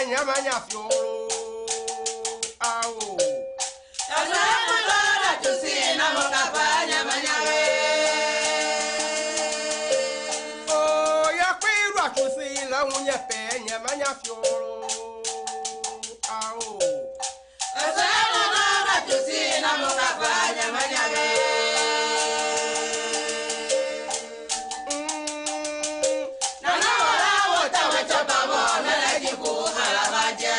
nyama nya fiolo awo Asa mulora tusina mokafanya manyawe oh ya kwiru atusila unye pe nyama nya fiolo awo Asa mulora tusina mokafanya manyawe Nana wala wota wachapa mona lajibu halabaje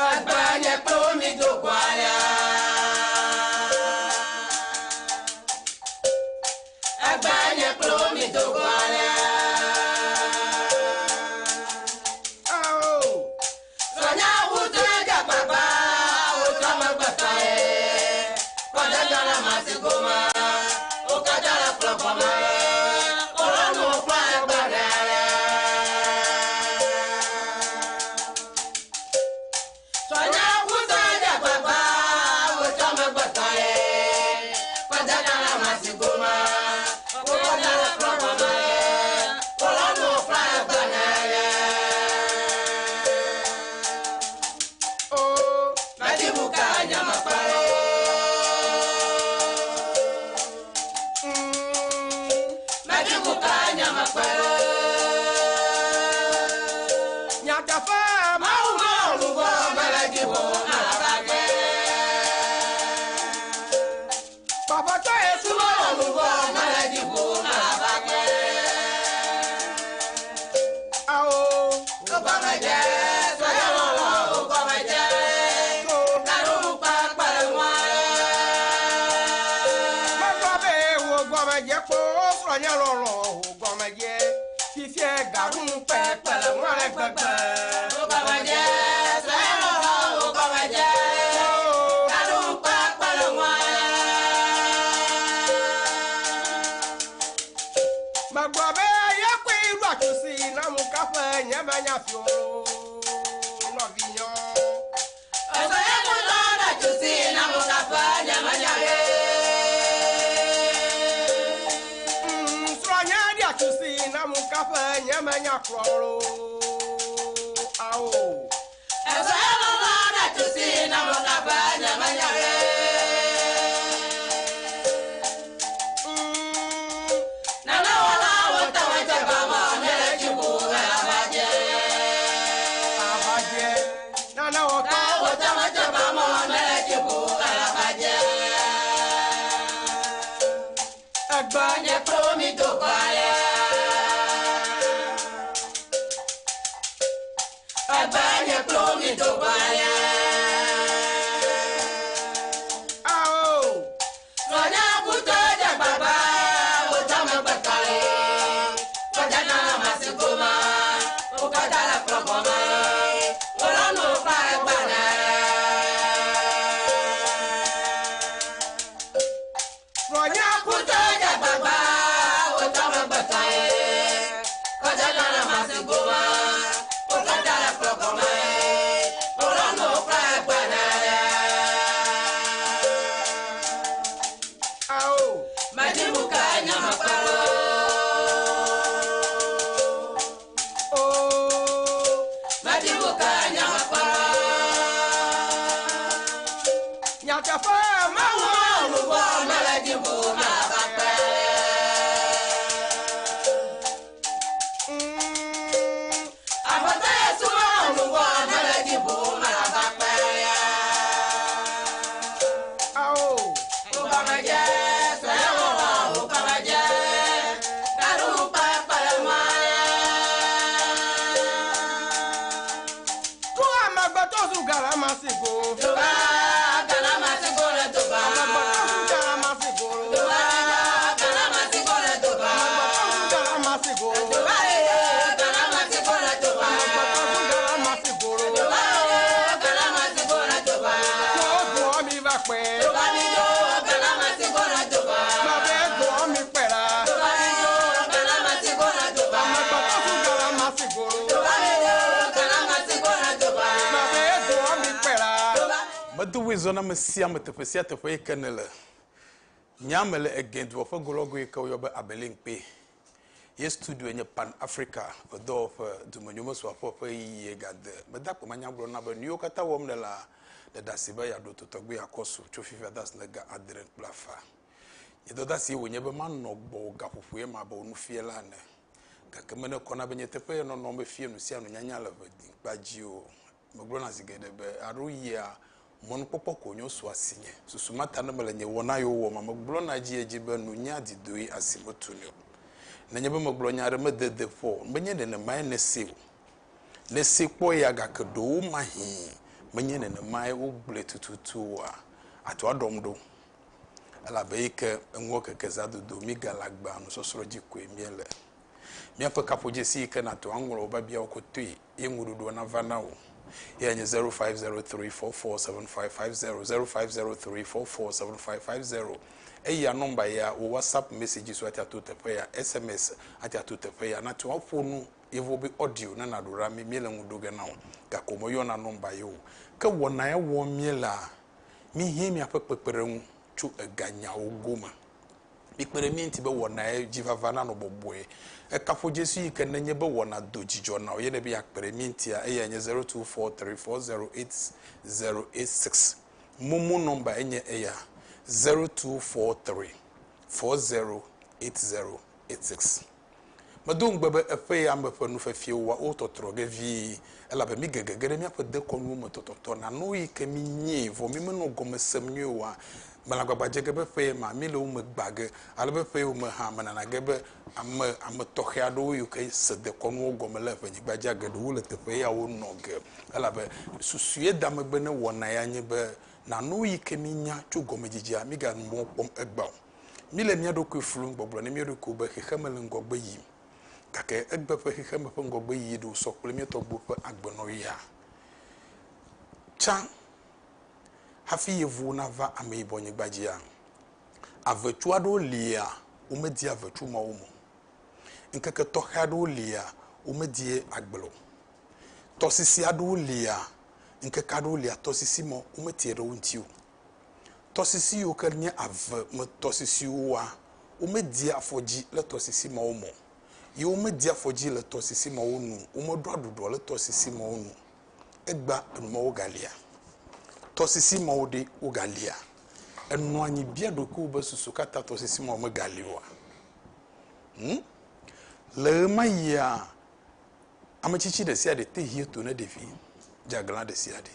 Agbanya promi do kwala Agbanya promi do kwala awo Sonya uteja papa utama batae Kodajala masigoma Ukajala plakoma Orono kwa banale Sonya uteja papa utama batae Kodajala masigoma Ukajala plakoma Orono kwa banale oh Najibuka nyama paro Najibuka nyama paro nyaka fa Mau lugo malajibu alabage baba to esu Mau lugo malajibu alabage awo Ukamaje sayalolo ukamaje Narupa palwa Magobe wo gomaje ko fronya lolo wo gomaje fifie garun pepe wale gbegbe Ukamaje sayalolo ukamaje Narupa palwa Magobe ya kwe iru atusi na mu kafe nyama nya fiolo no vinyo Asa mulora tusina mukafanya manyawe fronya di atusi na mu kafe nyama nya kroro awo Asa mulora tusina mukafanya manyawe Nana wala wota wata bama mele jibu alabaje abaje nana wota Wota wata bama mele jibu alabaje agbanye Nye promi do kwale Abanye promi do kwale awo Sonya kutoja baba utama bakale Kodana masigoma ukadala prokoma Orano parebana fronya Kutoja baba zona mesia metepesia tepe kenele nyamele egendu of gologo ka yoba abelinkpe ye studio nye Pan Africa odo of dumonyomo so apopo yi gade medakpo manyabro na ba new kata wom de la de dasiba ya do totogbe akoso chofifa das lega adren plafa ye do dasi wonye be man no gbo gafufu ye ma ba onu fiela ne kakemene kona benye tepe no no me fie no sia no nyanya la bagio mogro na sigede be aru ya mon popo konyo so asinye susumata no melenye wona yo wo ma mogro na ji ejibe no nya didoi asimotunyo na nyebe mogro nya re medede fo benye ne mai ne sew ne sekpo ya gakedo mahi benye ne mai ogbule tututu a ato adomdo ala beike enwo kekezado do mi galagba no sosoro jiko emiele mi fa kapoje si kana to angolo ba bia okotui enwurudo na vanao ya nye 0503447550 0503447550 eya number ya WhatsApp messages at atutepe ya SMS at atutepe ya na to phone evo bi audio na nadora mi miele ngudoge na ga komoyo na number yo ka wona ya wo miela mi hie mi apepepere chu eganya ogoma bikpere mi nti be wona ya jivavana no boboe ekafo jesu ikenenye be wona dojijo na oye ne be yakpere mi nti a eya 0243408086 mumu number enye eya 0243408086 madung bebe efe ya mbefe nu fefie wa ototroge vi ela be mi gegegere mi apede konu motototo na no ike mi nye vo mi no gomesem nyewa balagba jegebe fe ma mi le ume gbage alebe fe ume ha manana gebe am tokhia do yu ke se de konu gomele fe ni gbaja gedo wole tefe ya wo noge ela be susue damegbe ne wona ya nye be na no ike mi nya chu gomejija mi ga mo pom egba mi le mi adoko fulu gbogbo ne mi adoko be khemele ngogbe yi kake egbe fe kheme fe ngogbe yi do sokole mi to gbo fe agbono ya cha hafi yevu na va ameibonye gbajia avetu ado lia umedi avetu ma umu nkeke tohe ado lia umedi agbelo tosisi ado lia nkeke ado lia tosisi mo umeti ero ntiu tosisi yo kenye ave me tosisi wa umedi afoji le tosisi ma umu yo umedi afoji le tosisi ma unu umodo adudo le tosisi ma unu egba enmo galia tosisi maudi ugalia enu anyi bia doku besusu kata tosisi ma o galiwa le maya amachichi de sia de te hieto na devi jagla de sia de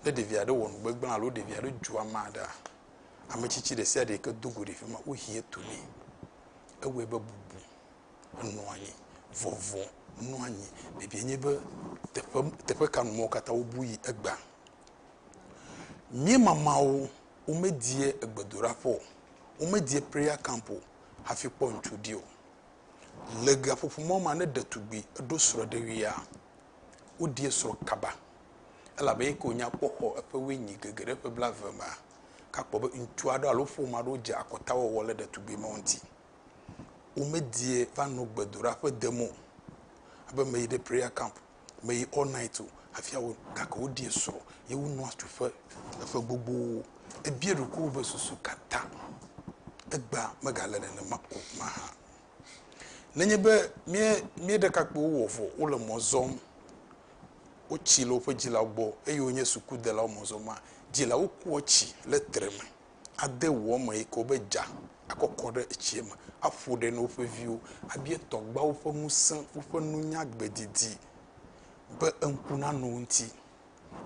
le devi ade wonu gbegban alo devi ade jua mada amachichi de sia de ke dugu de fi ma o hieto ni ewe be bubu enu anyi vovo enu anyi bebi enye be tepe kanu mo kata obuyi egba mi mamao umedie egbedorapo umedie prayer campo hafi pontu dio lega fofumo ma ne datugbi do soro de wia odie soro kaba ela be ko nya kpokọ epe wenyi gegere epe blavema ka kpobe ntuado alofo ma do je akota wo wole datugbi monti umedie vano gbedorapo demo abe me de prayer camp me all night afia wo kaka odie soro ye wo no atufa afa gbogbo ebieru ko besusu kata egba magalene ne mako maha nenye be mie de kakpo wo fo wo le mozom o chilo fo jila gbo eyo nye suku de la mozom ma jila wo ku ochi le treme ade wo mo e ko be ja akokode echiema afude no fo viu abie togba wo fo musan wo fo nunya gbedidi be enkuna no nti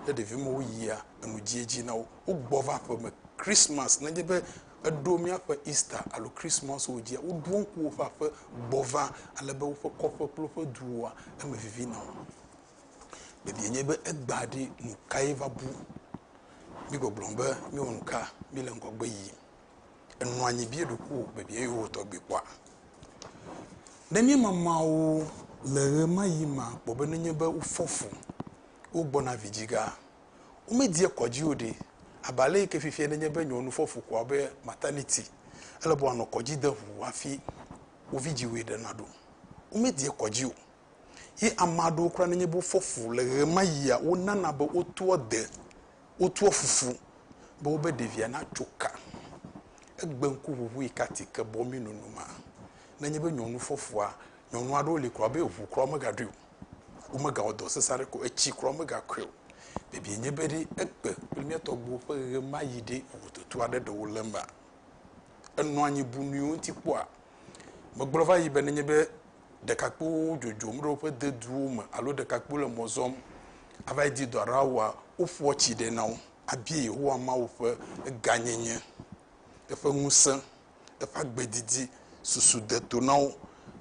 le de vimo yia enu jieji na wo gbova for me Christmas na jebe adomia for Easter alo Christmas wo jia wo donku fa fa gbova alebe wo fo kofa plofo duwa e me vivi na wo bebi enye be egbade nu kaiva bu bi goblombe mi onka mi le ngogbe yi enu anyi bi eduku bebi e yo to gbe kwa deni mama wo le ma yi ma bobe nenye be ufofu ugbona vijiga umedie kwaji ode abale ke fifie nenye be nyonu fofu kwa be maternity elebo ano kwaji de hu afi oviji we de nado umedie kwaji o yi amado kra nenye be fofu le ma yi a wonana be otu ode otu ofufu bo be devia na choka egbe nku huhu ikati ke bo mi nunuma na nye be nyonu fofoa nyonu ado le kro be hu kro magadu umaga odo sesare ko echi kro maga kro bebi nye be di egbe premier to gbo pe ma yide otutu ade do lemba enu anyi bunu ntipo a magbrova yi be nye be de kakpo jojo mro pe de duuma alo de kakpo le mozom avai di do rawa ofo chi de nawo abie ho ama wo pe ganyenye e fa ngusa e fa gbedidi susu de to nawo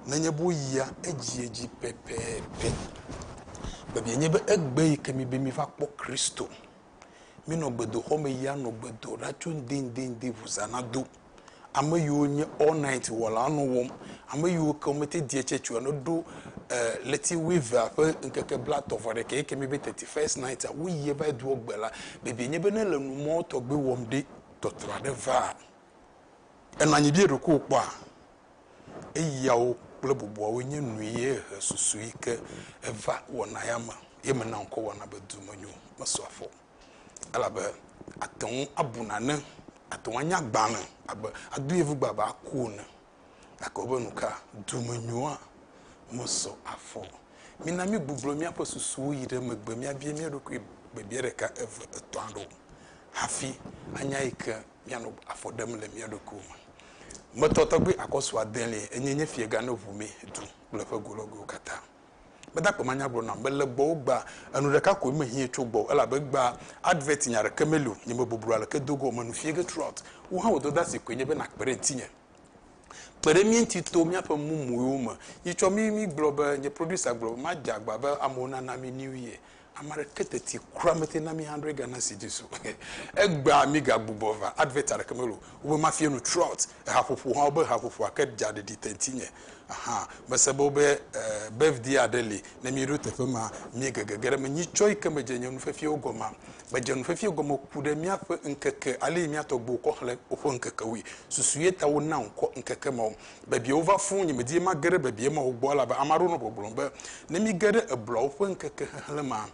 na nye bo yia eji pepepe bebi nye be egbe kemi be mi fa kpo Kristo mi no gbedo ho me ya no gbedo ra chun din vuzana do ama yo nye all night wala no wom ama yo committee die chechu no do leti weaver fa nkeke black of the ke kemi be 31st night a we ye ba do ogbela bebi nye be na le nu mo to gbe wom de to tra de va enanyi bi ruku kpo a eyawo plebobo we nye nuye susu ike eva wona yama yemena nko wona bedumanyo masofo alabe aton abunane aton anya gbana abe aduevu baba akuna akobenuka dumanyo a moso afo minami gbuglo mi apo susu yire megbe mi abie mi roku bebiere ka ev etando hafi anya ike miano afodem le mi roku mototogbe akoso adenle enyenye fiega no vume du le fa gologo kata beda ko manya bro na bele gbo gba anu reka ko mahie twogbo ela be gba advert nyare kamelu nyeme boburu ala ke dogo manu fiega trot wo ha wodo dasi kwenye be na kpere tinye kpere mi ntito mi apa mumuyuma yicho mi globe nye producer globe ma jagba ba amona na mi new year amare keteti kramete na mi 100 Ghana cedis egba mi ga gbubova advert ara kamelo wo ma fie no trot hafofu ha obe hafofu aked jade di tentinye aha basebo be birthday adeli na mi rote fema mi gagagere me nyicho ikamejenye no fefie ogoma bajenu fefie ogoma kude mi afa nkeke ali mi atogbo ko hle ofo nkeke wi susuye ta wo na nko nkeke ma baby over fun nyi medi ma gere baby ma ogbo ala ba amaro no boblon ba na mi gere eblo ofo nkeke hle ma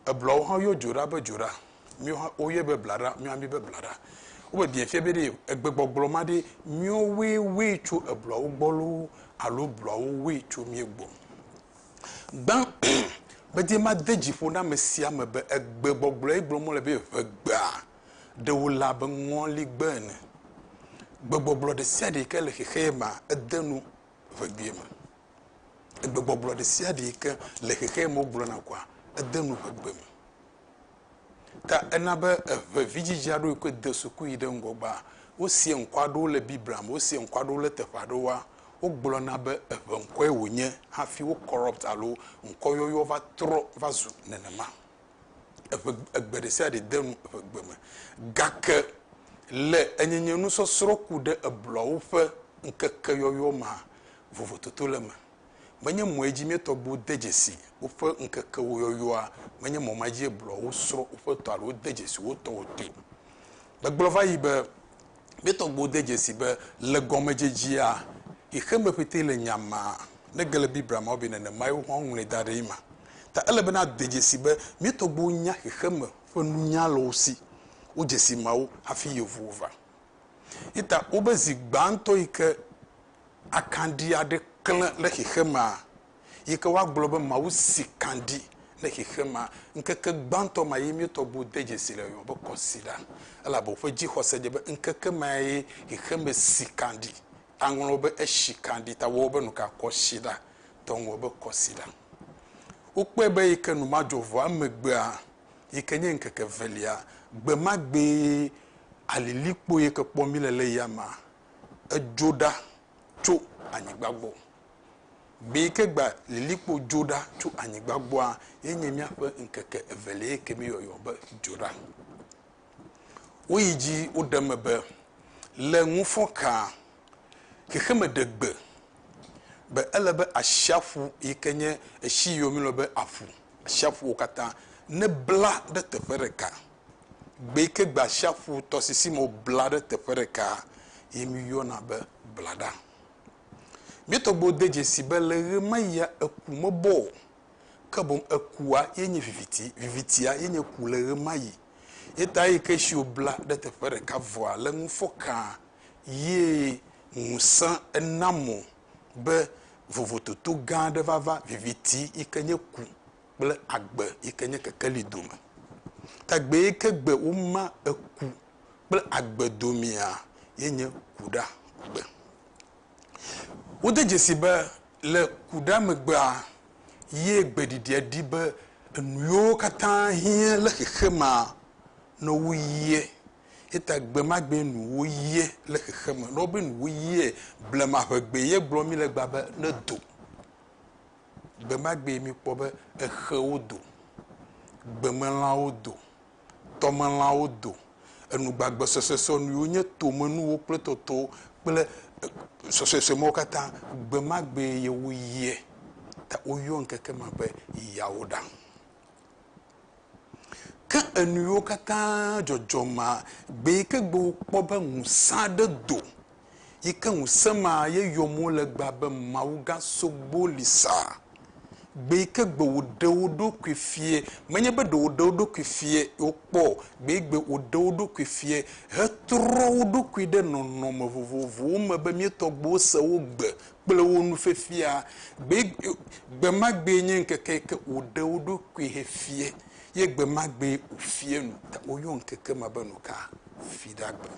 eblo ha yo jura ba jura mi ha oye be blara mi ami be blara o be bien fie be de egbegbogbo ma de mi o we chu eblo ogbolu alo blo we chu mi egbo ban be de ma dejifo na mesia me be egbegbogbo egbo mo le be gba de wala be ngon li gben gbogbo de sia de ke le khema edenu vagbema gbogbo de sia de ke le khema ogbo na kwa edenu vagbema ta enabe vijijado ko de suku ide ngogba o sie nkwado le bibram o sie nkwado le tefado wa ogbo na be nkwa ewonye hafi wo corrupt alo nkoyoyo va tro vazu nenema egbede sia de denu vagbema gake le enyenyenu so sroku de eblo fe nkeke yoyo ma vovototolema manye moeji metogbo dejesi ofe nkeke yoyo a manye momaji eblo wo sro ofe to alo dejesi wo to ote beglova yibe metogbo dejesi be le gomejeji a iheme pete le nyama ne gele bibra ma obi ne mai ho nwune dare ima ta elebe na dejesi be metogbo nya iheme fe nunya lo si o jesi mawo hafi yevuva ita obezi gbanto ike akandi ade kle le hihema ike wa globe mawo sikandi le hihema nkeke gbanto ma yemi to bu dejesi le yo bo consider ala bo fe ji hoseje be nkeke mai hihema sikandi anwo be eshikandi ta wo be no ka koshida ton wo be consider ukpe be ike no majovo amegbe a ike nye nkeke velia gbemagbe alilikpo ye ke kpomi le yama ejoda cho anyigbagbo be ke gba lilikpo joda cho anyigbagbo a yenye mi ape nkeke evele ke mi yoyo be joda oyiji odemebe le ngufoka ke kheme degbe be elebe ashafu ikenye eshiyo mi lobe afu ashafu okata ne bla de tefereka beke gba shafu tosisi mo blade tefereka yemi yona be blada mitogbo deje sibele maya ekumobo kabom ekua yenye vivitia yenye kulere mayi eta ike shi obla de te fere ka voa le ngufoka ye musa enamo be vovototo gan de vava viviti ikenye ku ble agbe ikenye kekeli dome tagbe ike gbe uma eku ble agbe domia yenye kuda gbe ode jesi be le kuda megba ye gbedidi di be nuyo kata hie le khema no wiye eta gbe magbe nu wiye le khema no be nu wiye blema gbe ye gbo mi le gba be ne do gbe magbe mi po be ekhe odo gbe mala odo to mala odo enu gbagbe sososo nu onye to manu wo ple toto ple sososo mo kata gbe magbe ye wiye ta oyo nkeke mabe yaoda ka enuyo kata jojoma gbe ke gbo poba musa de do yike musema ye yomo le gba be mauga sogbo lisa gbe ke gbo odo kwefie menye be do odo kwefie opo gbe odo kwefie hetro odo kwide nono vovovo me be mi togbo se wo gbe ple wonu fefia gbe magbe nye nkeke ke odo kwefie ye gbe magbe ofie nu ta oyo nkeke mabanu ka fidagbe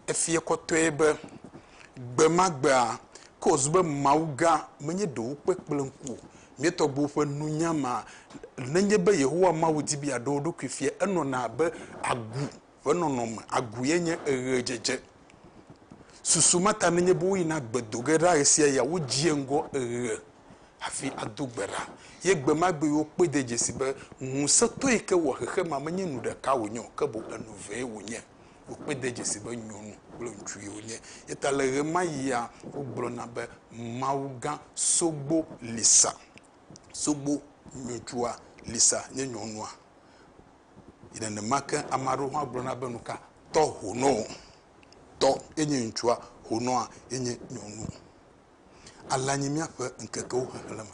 efie kotoebe gbe magbe ko zube mauga menye do kpekplenku mieto gbo fe nunyama nenye be yehowa mawudi bia do kwefie eno na be agu fenonom agu yenye ejeje susumata nenye bo ina gbedogera esia ya wojiengo afi adugbera ye gbe magbe yo pede jesi be musato ike wo hehe ma menye nu de ka wonyo ke bo enuve wonye wo pede jesi be nyonu blo ntui wonye yetalere maya oblo na be mauga sogbo lisa sogbo nyotua lisa nye nyonua ina ne maka amaro ho oblo na be nuka to hono to enye ntua hono a enye nyonu alanyimia fa nkeke wo helama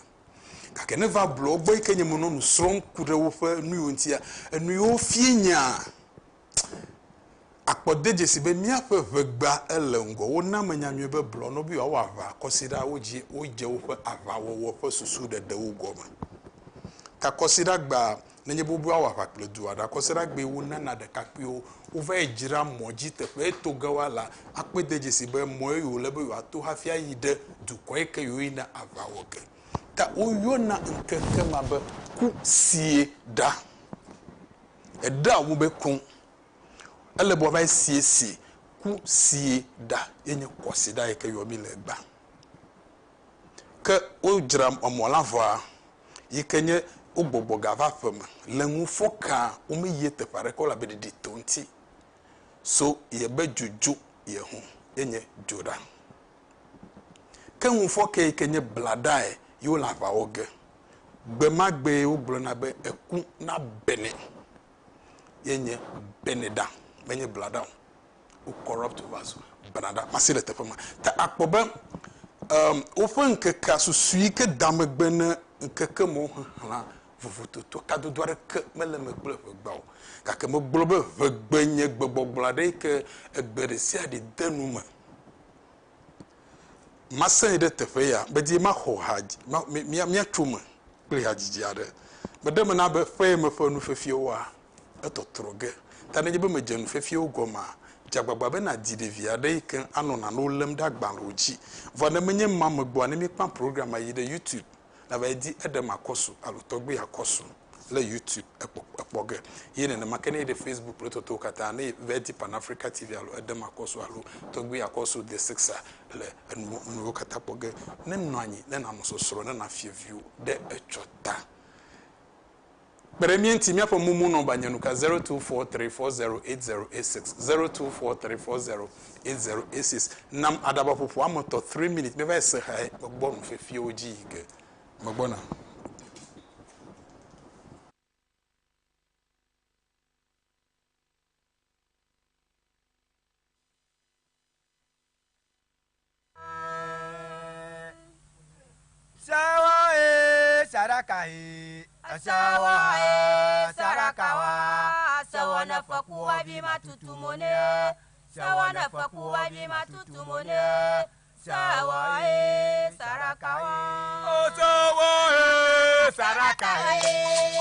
ka kene va blog boy kenye mono no sron kure wo fa nu yontia enu yo fienya akpode jesi be mia fa vegba elengo wo na manyanwe be blog no bi wa va consider wo je wo fa ava wo fa susu de wo goma ka consider gba nenye bobu wa fa pledu ada consider gbe wo na de kakpio wo va ejira moji te fe to gawala akpede jesi be moyo le be wa to hafia yide du koike yo ina ava wo ke ta oyo na nkeke mabe ku sie da eda wo be kun elebo ba sie ku sie da yenye kwosida yeke yo mi le gba ke o jram omolanva yikenye ogbogbo gava fema lengu foka o me yete pare ko la be di tonti so ye be juju ye hu yenye joda kan foka yikenye bladai yo la va oge gbe magbe oblo na be eku na bene yenye beneda benye blada o corrupt vaso banada masile tefama ta akpobe ofo nkeka susui ke damegbe na nkeke mo hala vovoto to kado dware ke mele megble gbawo ka ke mo globe vegbenye gbogboglade ke egberesia de denuma masa de tefeya bedi ma ho haji mi atuma kle haji jiade bedem na be fe me fa nu fefie wa etotroge tane je be me jenu fefie ogoma jagbagba be na di de viade kan ano na no lem da gbanroji vona menye mam gbo na mi pan program ayi de YouTube na ba di edem akoso alotogbe akoso le YouTube epoge yene na makene de Facebook prototo kata na vedi Pan Africa TV alo edem akoso alo togbe akoso de 6 le no kata poge ne nwanyi na na sosoro na fie view de echota Beremienti mi apo mumu no banyanuka 0243408086 0243408086 nam adaba popo amoto 3 minutes me va se hai gbon fefie oji ige magbona sawa saraka Asawa Sarakawa sawana fakuwa bima tutumone sawana fakuwa bima tutumone sawa sarakawa o sawa sarakawa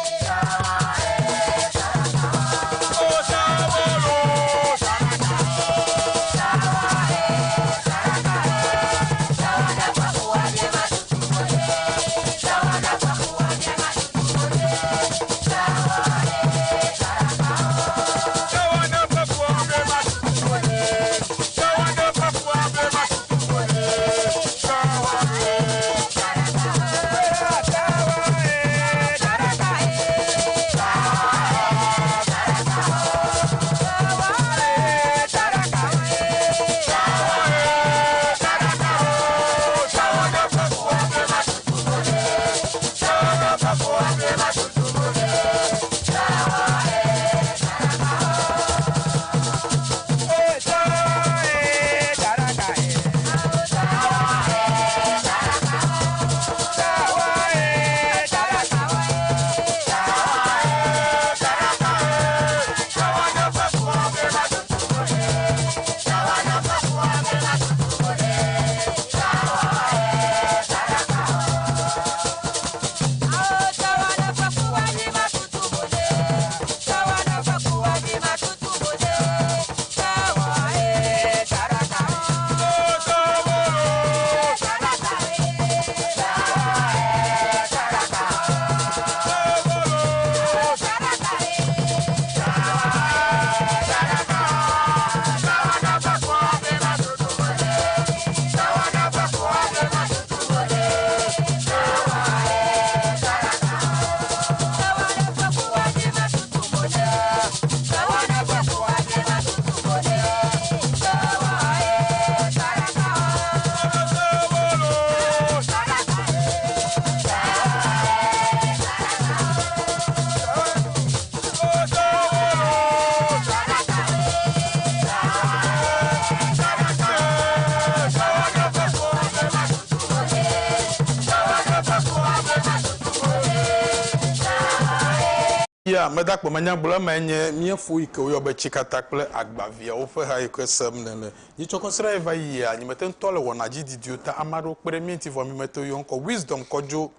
ya meda kpo manya bula manye miefo ike wo be chikata kple agbavia wo fe ha ike sem nene yi chokosra eva yi ya nyimete ntole wona jididio ta amaro kpere minti fo mimeto yonko wisdom kojo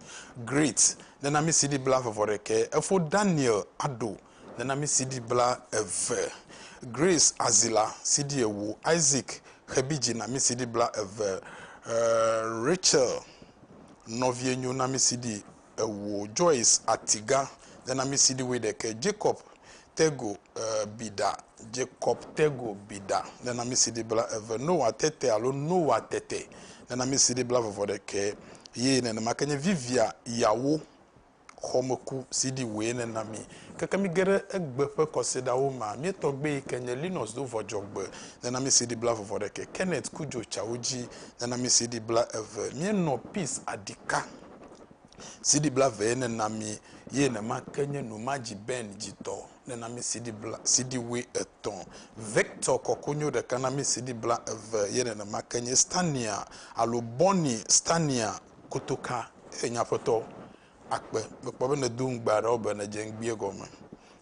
great nena mi sidi bla favoreke efo Daniel Ado nena mi sidi bla eve Grace Azila sidi ewu Isaac Hebiji na mi sidi bla eve Rachel Novienyo na mi sidi ewu Joyce Atiga then I see the way they Jacob Tego Bida Jacob Tego Bida then I see the bla Noah Tete alo Noah Tete then I see the bla for the ke ye na makanya Vivia Yawo Homoku sidi we na nami kakami gere egbe pe consider wo ma mi to gbe Kenya Linus do for jogbe then I see the bla for the ke Kenneth Kujo Chaoji then I see the bla mi no peace adika sidi bla vene nami ye na makanya no maji ben jito na mi sidi bla sidi we eton Victor Kokonyo de kanami sidi bla ye na makanya Stania aloboni Stania kutoka enyapoto akpe mekpo na dungbara oba na jengbie goma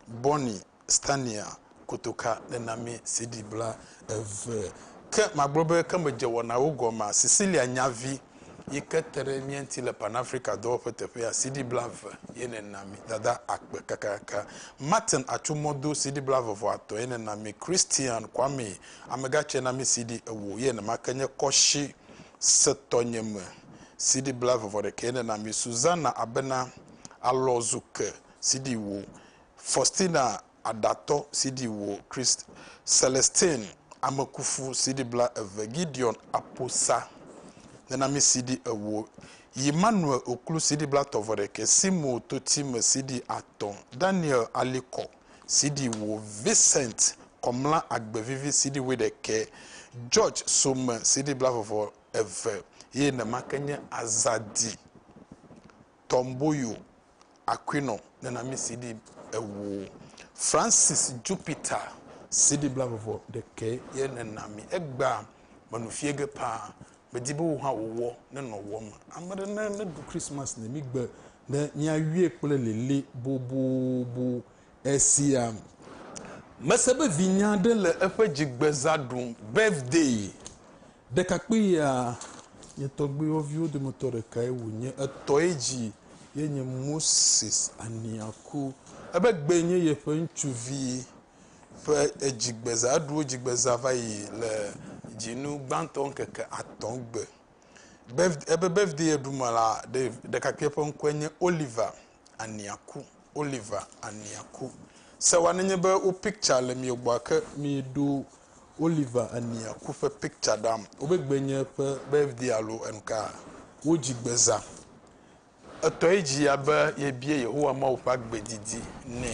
boni Stania kutoka na mi sidi bla ke magbobe kama je wona wo goma Cecilia Nyavi yiketere mienti le Pan-Africa do petepe ya Sidi Blave yene nami dada akbe kakaka Martin Achumodo Sidi Blave vo ato yene nami Christian Kwame amegache nami Sidi ewo yene makanye koshi setonyeme Sidi Blave vo de yene nami Susanna Abena Alozuke Sidi wo Faustina Adato Sidi wo Christ Celestine Amakufu Sidi Blave Gideon Aposa nena mi sidi ewo Emmanuel Oklu sidi blatovore Simo Totim sidi Aton Daniel Aliko sidi wo Vincent Komla Agbevivi sidi wedeke George Som sidi blavovore eve ye na makanya Azadi Tomboyo Aquino nena mi sidi ewo Francis Jupiter sidi blavovore deke ye na mi egba manufiege pa Bedibo ha wo ne no wo ma amade na do Christmas na migba na nya wie kple lele bobobo esia Mesebe vinya de le eƒe dzigbeza ɖum birthday ɖekakpui ya nye tɔgbuiwoviwo dometɔ ɖeka ye wònye etɔ ye dzi ye nye Moses Aniaku ebe gbe nye yeƒe ŋutsuvi ƒe edzigbeza ɖuwo dzigbeza va yi le dzinu gbãtɔ ŋkeke atɔ̃ gbe ebe birthday ɖum la ɖekakpui ƒe ŋkɔe nye Oliver Aniaku sewa nenye be wo picture le mi gbɔ ke mi do Oliver Aniaku ƒe picture dam wo be gbenye ƒe birthday alo enka wo dzigbeza etɔ ye dzi abe yebie Yehowa Mawu ƒe agbedidi ne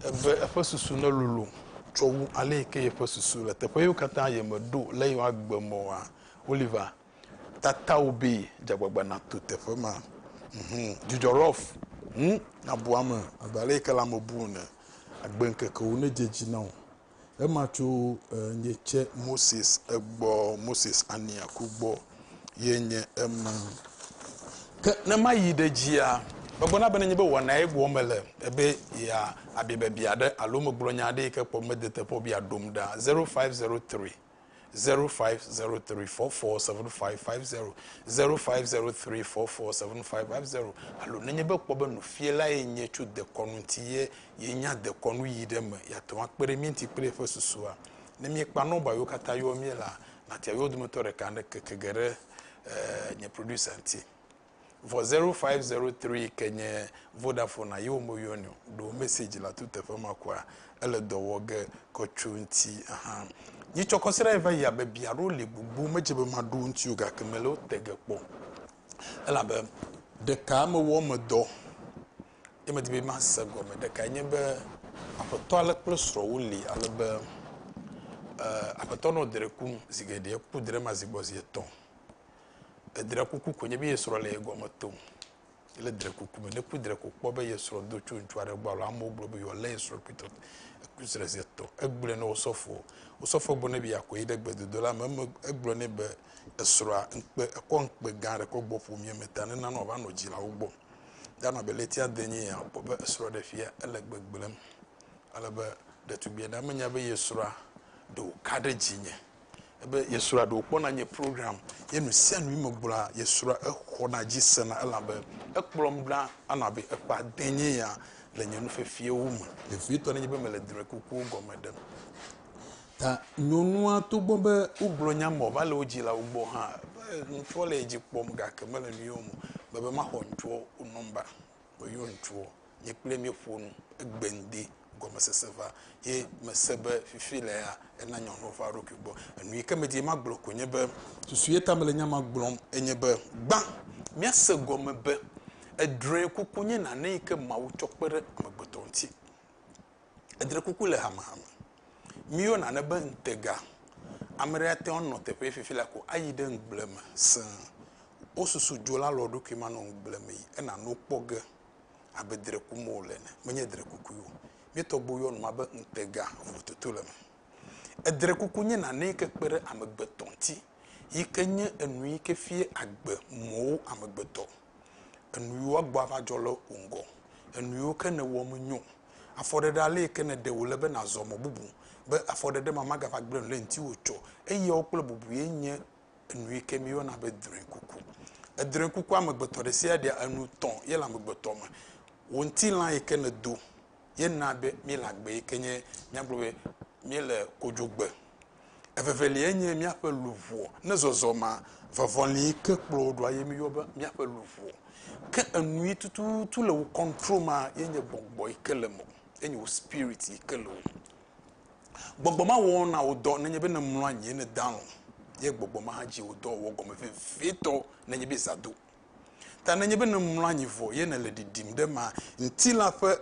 ebe eƒe susu ne lolo tsɔwu ale ke yeƒe susu le teƒe yiwo katã ye me do le yiwo agbemɔa Oliver tatawo be dzagbagba na to teƒe ma Jujorof abuame adale ke la me bu ne agbenkeke wo ne dzedzi na wo ema tso nye che Moses egbɔ Moses Aniaku gbɔ ye nye ema ke ne ma yi ɖe dzia gbɔna be ne nye be wɔna ye wɔme le ebe ya abibebia ɖe alo megblɔ nya ɖe ke kpɔ mede teƒe bi adom da 0503 447550 0503447550 alo nenye be kpɔ be nufiela ye nye tso dekɔnu ŋuti ye nya dekɔnu yi ɖe me ya to akpe ɖe mi ŋuti kple eƒe susua ne mi kpa nɔba yiwo katã yɔ mi la natia yiwo dometɔ ɖeka ne keke ge ɖe nye producer ŋuti vɔ 0503 ke nye Vodafone yiwo me yɔnio do message la tu teƒe ma koa ele dɔ wɔ ge kɔtso ŋuti Ni chokosera eva ya be biaro le gbugbu medze be ma do ntio ga kemele o tege kpɔ ela be ɖeka me wɔ me dɔ eme di be ma se gɔme ɖeka nye be aƒetɔ ale kple srɔ̃wo li ale be aƒetɔ nɔ drekum zigeɖe ku dre ma zigbɔ zi etɔ̃ edre kuku ko nye be ye srɔ̃ le gɔme tom le dre kuku me ne ku dre ko kpɔ be ye srɔ̃ do tso ŋutsu aɖe gbɔ alo amewo gblɔ be yeolé ye srɔ̃ kpitɔ kusre zi etɔ̃ egblẽ ne wosɔfo gbɔ ne bi akɔ yi ɖe gbedodo la me egblɔ ne be esrɔ̃a ekɔ ŋkpe gã ɖe kɔ gbɔ ƒomie me ta ne nanɔ va nɔ dzilawo gbɔ danɔ be letia de nye ya kpɔ be esrɔ̃ ɖe fia ele gbegblẽm ale be ɖetugbia ɖe menya be ye srɔ̃a ɖewo ka ɖe dzinye ebe ye srɔ̃a ɖewo kpɔna nye program ye nu sia nu me gblɔa ye srɔ̃a exɔna dzi sena elabe ekplɔm ɖa ana be ekpa de nye ya le nye nufefiewo me ɖevitɔ ne nye be mele dre kukuwo gɔme ɖem ta nyɔnua to gbɔ be wogblɔ nya mɔ va le wo dzilawo gbɔ hã ŋutsuɔ le dzi kpɔm gake mele nu yewo me be maxɔ ŋutsuɔ wo nɔmba meyɔ ŋutsuɔ nye kple mi ƒo nu egbende gɔmesese va ye mese be fifi le ya ena nyɔnu va ɖokui gbɔ enu yi ke medi ma gblɔ ko nye be susu ye ta mele nya ma gblɔm enye be gbã miase gɔme be edre kuku nye nane yi ke Mawu tsɔ kpe ɖe amegbetɔ ŋuti edre kuku le hamehame miyo nane be ntega ame ɖe ate nɔ teƒe fifi la ko ayi ɖe ŋgble me se wo susu dzo la lɔ ɖokui ma nɔ ŋgble me yi ena no kpɔ ge abe dre kumo le ne menye dre kuku yo mietɔgbo yɔnu ma be ntega vototo le me edre kuku nye nane yi ke kpe ɖe amegbetɔ ŋuti yi ke nye enu yi ke fie agbe mɔwo amegbetɔ enu yiwo agbɔ ava dzɔ le ŋgɔ enu yiwo ke ne wɔ me nyo afɔɖeɖe ale yi ke ne ɖe wo le be nazɔ mɔ bubu be afɔɖeɖe ma magava gblẽ le ŋuti wotsɔ eyawo kple bubu ye nye enu yi ke mi yɔna be dre kuku edre kuku amegbetɔ ɖe sia ɖe enu tɔ̃ ye le amegbetɔ me wo ŋutilã yi ke ne do ye na be mi le agbe yi ke nye miagblɔ be mi le kodzogbe evevelia nye miaƒe luʋɔ ne zɔzɔma vɔvɔli yi ke kplɔ ɖoa ye mi yɔ be miaƒe luʋɔ ke enu yi tututu le wo control ma ye nye gbɔgbɔ yi ke le mo ye nye wo spirit yi ke le wo gbɔgbɔ ma wɔna wo dɔ nenye be ne mlɔ anyi ne dalɔ ye gbɔgbɔ ma hã dzi wo dɔ wɔ gɔme vevitɔ nenye be zado ta nenye be ne mlɔ anyi vɔ ye ne le ɖiɖim ɖe ma ŋutila ƒe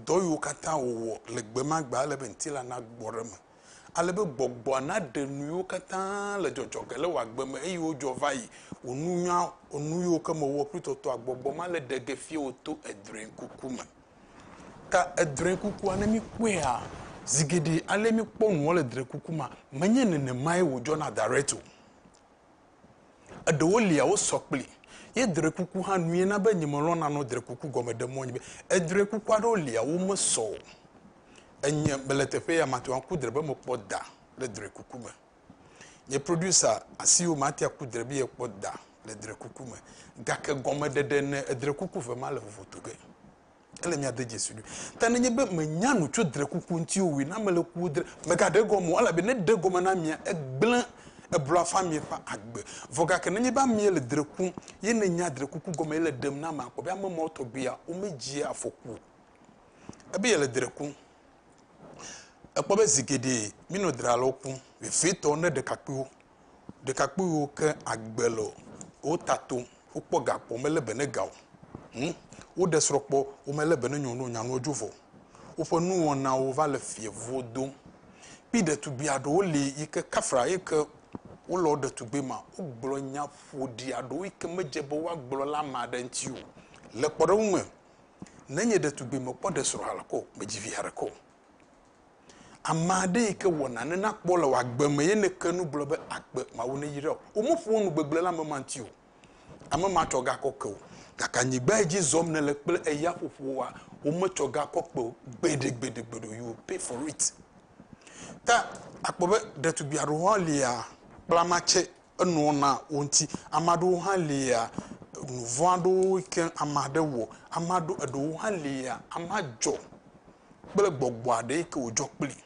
dɔ yiwo katã wòwɔ le gbe ma gba ale be ŋutila na gbɔ ɖe me ale be gbɔgbɔa na ɖe nu yiwo katã le dzɔdzɔ ge le wò agbe me eye wodzɔ va yi wò nu yiwo ke me wɔ kpli tɔtɔ agbɔgbɔ ma le ɖe ge fie wo to edre kuku me ta edre kukua ne mi kpɔa zigeɖe ale mi kpɔ nuwo le dre kuku ma menye nenema ye wòdzɔna direct o eɖewo lia wo sɔ kpli ye dre kuku hã nu ye na be nye melɔna no dre kuku gɔme ɖe mɔ nyi be edre kuku aɖewo lia wo mesɔ enye meletefe ya matu ankudre be mo poda le dre kukume ye producer asiu mati akudre be ye poda le dre kukume gake gome dede ne dre kuku ve ma le votoge ele mi ade Jesu du tanenye be me nyanu tso dre kuku nti owi na mele ku dre me ga de gomo ala be ne de gomo na mia egblen ebra famille fa agbe voga ke nenye ba mie le dre ku ye ne nya dre kuku gomo ele dem na ma ko be amamo to bia o meji afoku ebe ye le dre ku ekpo be zigede mino dralo ku we fito ne de kakpu ke agbelo o tato o poga po mele bene gawo o desropo o mele bene nyono nyano jufo o fo nu wona o va le fie vodo pi de tu biado o le ike kafra ike o lo de tu gbe ma o gblo nya fodi ado ike mejebo wa gblo la ma de ntiu le poro nwe nenye de tu gbe mo po desro halako mejivi harako amade ike wona ne na kpola wa gbeme ye ne kanu blobe akpe ma wona yire o mo fo nu gbegbele la mamantio amama toga kokko kaka nyigba eji zom ne le kple eya fofo wa o mo toga kokko gbede you pay for it ta akpobe de tu biaro ho lia plamache enu na onti amado ho lia nuvoado ike amade wo amado edo ho lia amajo bele gbogbo ade ke ojo pli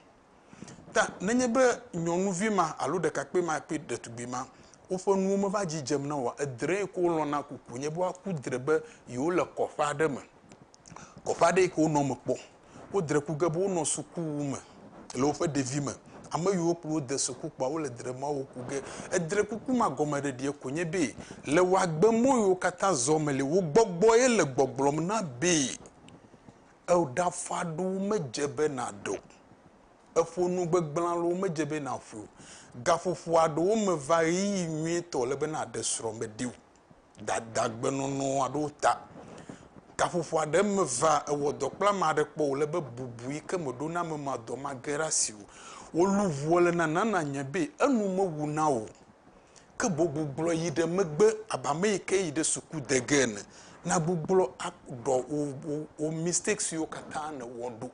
ta nenye be nyonu vi ma alo de kakpe ma pe de tu bi ma o fo nu mo va jijem na wa edre ko lo na kuku nye bo akudre be yo le kofa de me kofa de ko no mo po o dre ku ge bo no suku me le o fe de vi me ama yo pro de suku pa o le dre ma o ku ge edre kuku ma goma de die ko nye be le wa gbe mo yo kata zo me le wo gbogbo e le gbogblo na be e da fadu mejebe na do efonu gbegblan lo mejebe na fu gafufu ado me va yi mi to le be na de sro me diu dadagbe no ado ta gafufu ade me va e wodo kpla ma de po le be bubu ike modo na me ma do ma gerasiu oluvu le na nana nyebe enu mo wu na o ke bogbuglo yi de megbe abame ike yi de suku de gen na gbuglo do o mistakes yo kata na wodo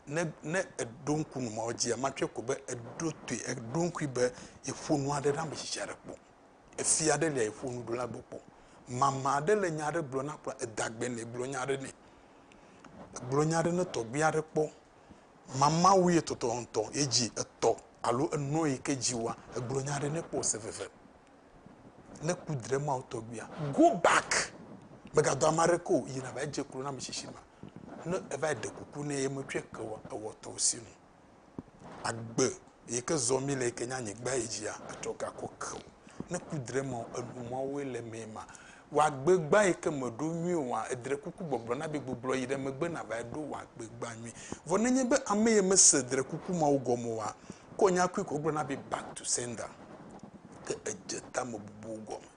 ne edonku no ma oji amatwe ko be edotu edonku be efonu ade na me hihare po efi ade le efonu do la bopo mama ade le nyare blo na kwa edagbe ne blo nyare ne to biare po mama wi totonto eji eto alo eno ike jiwa blo nyare ne po sefefe ne kudre ma otobia go back bega do amareko yina ba je kuro na me hihima no eva de kuku ne yemotwe kawa awoto sinu agbe yeke zomi le kenya nyigba ejia atoka kokko ne kudre mo anumo wele mema wa gbegba yeke modo nwi wa edre kuku gbogbo na be gbogbo yide megbe na ba do wa gbegba nwi vonenye be ameye mese edre kuku ma ugomo wa konya ku ko gbogbo na be back to sender ke ejeta mo bubu ugomo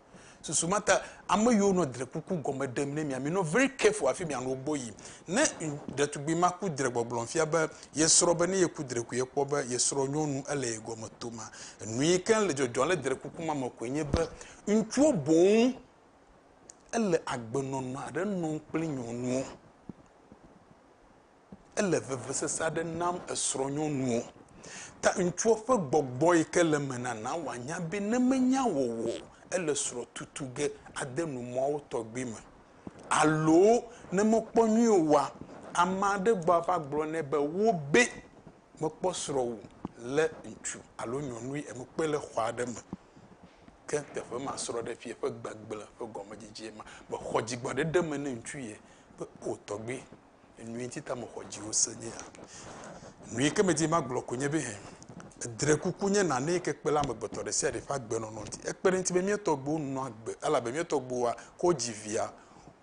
susumata amayo no dre kuku goma dem ne mi no very careful afi mi an oboyi ne de to be maku dre gbogbon fia ba yesro ba ne yekudre ku yekwo ba yesro nyonu ele goma toma nui kan le jojo le dre kuku ma makonye ba ntuo bon ele agbeno no ade no kpli nyonu ele vevese sade nam esro nyonu ta ntuo fa gbogbo ikele menana wanya bi ne menya wowo ele sro tutuge adenu mo to gbime alo ne mo ponyu wa amade gba fa gbro ne be wo be mo posro le ntu alo nyonu e mo pele khwade me ke te fa ma sro de fie fa gbagbela fa goma jije ma bo khoji gbade de me ne ntu ye be o to gbe enu ntita mo khoji o senye nui ke me di ma gblo konye be he dre kukunye na ne ke pela me botore se de fa gbe no nti ekpere nti be mi to gbo nu agbe ala be mi to gbo wa ko jivia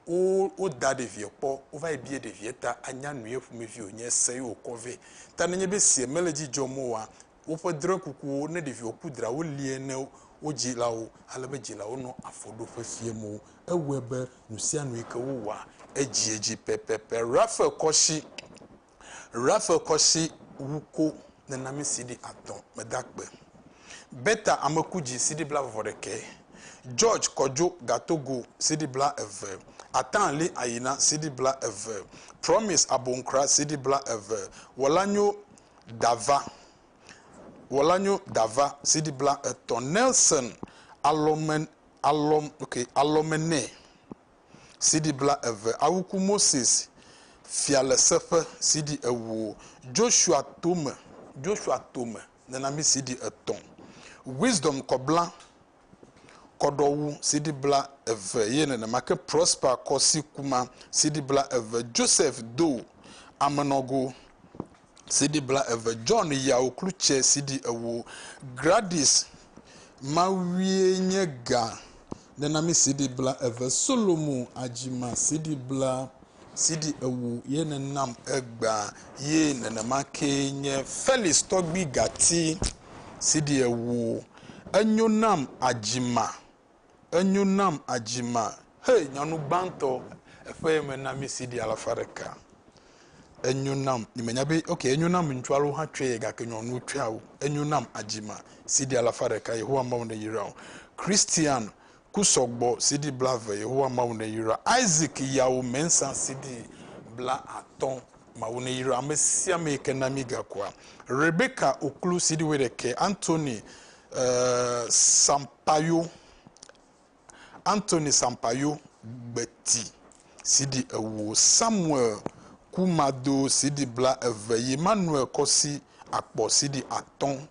o da de vie po o va ebie de vie ta anya nu efu me vie onye se o kove ta ne be sie meleji jomo wa o fo dre kuku ne de vie okudra o lie ne o jila o ala be jila o no afodo fa fie mo ewebe nu sia nu ike wo wa ejieji pepepe Rafa koshi wuko na nami sidi aton medakbe beta amakuji sidi bla voreke George Kojo Gatogo sidi bla eve Atanli Ayina Sidi Bla Eve. Promise Abonkra Sidi Bla Eve. Walanyo Dava Sidi Bla Eton. Nelson Alomene Sidi Bla Eve. Awuku Moses Fiale Sefe Sidi Ewo. Joshua Tome Nenami Sidi Eton. Wisdom Koblan Kodowu Sidi Bla Eve. Yene na make Prosper Kosi Kuma Sidi Bla Eve. Joseph Do Amanogo Sidi Bla Eve. John Yaokluche Sidi Ewo. Gladys Mawiyenyega Nenami Sidi Bla Eve. Solomon Ajima Sidi Bla Sidi Ewo. Yene nam egba Yene na make nye Felix Togbi Gati Sidi Ewo. Enyonam Ajima. Hey, nyanu banto efe menami Sidi Alafareka. Enyonam nimenyabe okay enyonam ntwalo ha twe ga kenyonu twawo. Enyonam Ajima Sidi Alafareka Yehowa mawne yira. Christian Kusogbo Sidi Blave Yehowa mawne yira. Isaac Yawo Mensa Sidi Bla Aton mawne yira. Amesia me kenami gakwa. Rebecca Oklu Sidi Wedeke. Anthony Sampayo Betty Sidi Ewo. Samuel Kumado Sidi Bla Eve. Emmanuel Kosi Akpo Sidi Aton.